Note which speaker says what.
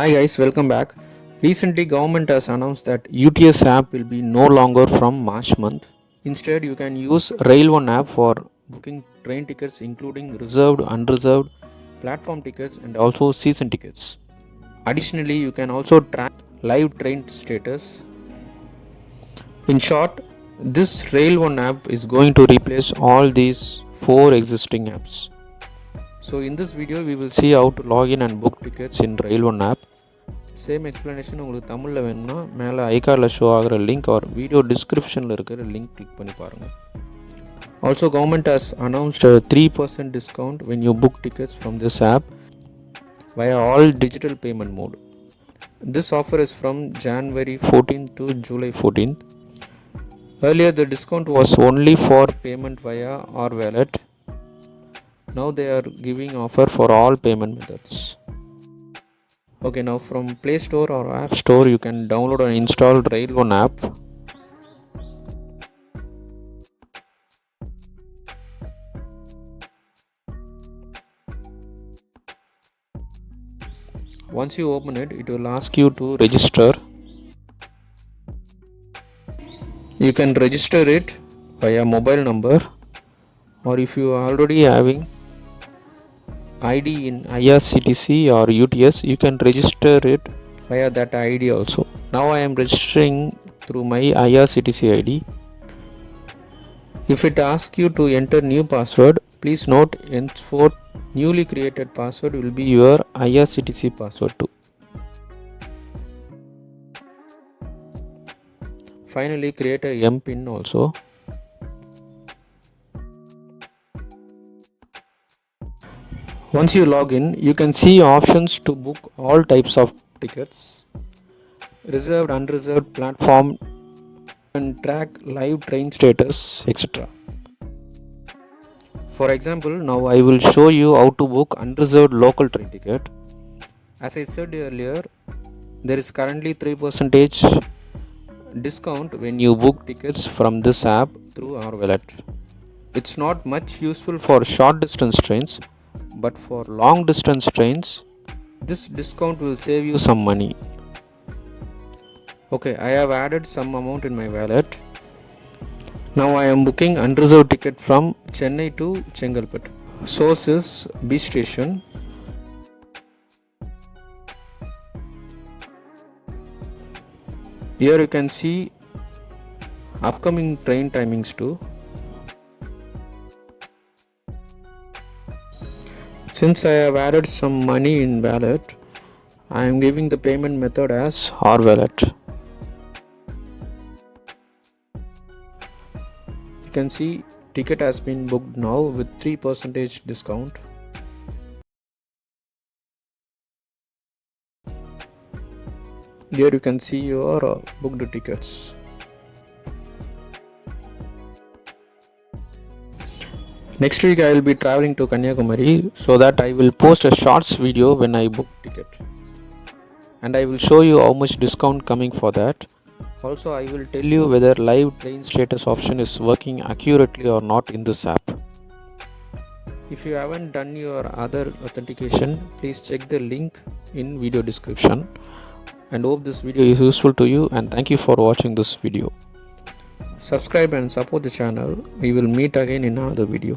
Speaker 1: Hi guys, welcome back. Recently government has announced that UTS app will be no longer from March month. Instead, you can use RailOne app for booking train tickets including reserved, unreserved, platform tickets and also season tickets. Additionally, you can also track live train status. In short, this RailOne app is going to replace all these 4 existing apps. So in this video we will see how to log in and book tickets in RailOne app. Same explanation உங்களுக்கு தமிழில் வேணும்னா மேலே ஐகார்டில் show ஆகிற link or video டிஸ்கிரிப்ஷனில் இருக்கிற link click பண்ணி பாருங்கள். Also government has announced a 3% discount when you book tickets from this app via all digital payment mode. This offer is from January 14th to July 14th. Earlier the discount was only for payment via our wallet. Now they are giving offer for all payment methods. Okay, now from Play Store or App Store you can download and install RailOne app. Once you open it, it will ask you to register. You can register it via mobile number, or if you are already having ID in irctc or UTS, you can register it via that ID also. Now I am registering through my irctc ID. If it asks you to enter new password, please note henceforth newly created password will be your irctc password too. Finally, create a MPIN also. Once you log in, you can see options to book all types of tickets, reserved, unreserved, platform, and track live train status, etc. For example, now I will show you how to book unreserved local train ticket. As I said earlier, there is currently 3% discount when you book tickets from this app through our wallet. It's not much useful for short distance trains, but for long distance trains this discount will save you some money. Okay, I have added some amount in my wallet. Now I am booking unreserved ticket from Chennai to Chengalpet. Source is B station. Here you can see upcoming train timings too. Since I have added some money in wallet, I am giving the payment method as our wallet. You can see ticket has been booked now with 3% discount. Here you can see your booked tickets. Next week I will be traveling to Kanyakumari, so that I will post a shorts video when I book ticket, and I will show you how much discount coming for that. Also I will tell you whether live train status option is working accurately or not in this app. If you haven't done your other authentication, please check the link in video description, and hope this video is useful to you, and thank you for watching this video. Subscribe and support the channel. We will meet again in another video.